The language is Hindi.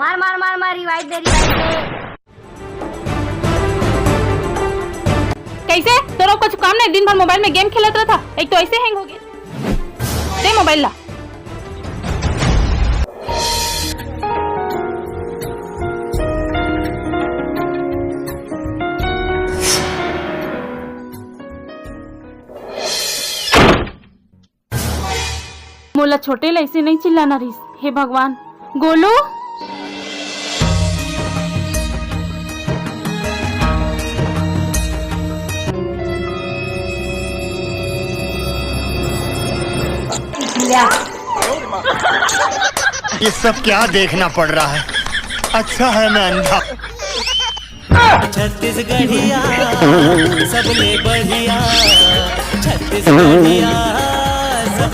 मार मार मार मार, रिवाइव दे रिवाइव दे। कैसे तोरा कुछ काम नहीं, दिन भर मोबाइल में गेम खेलत रहा था, एक तो ऐसे हैंग हो गया। दे मोबाइल ला। मोला छोटे ला ऐसे नहीं चिल्लाना रही। हे भगवान। गोलू ये सब क्या देखना पड़ रहा है? अच्छा है मैं अंधा। छत्तीसगढ़िया सबले बढ़िया, छत्तीसगढ़िया।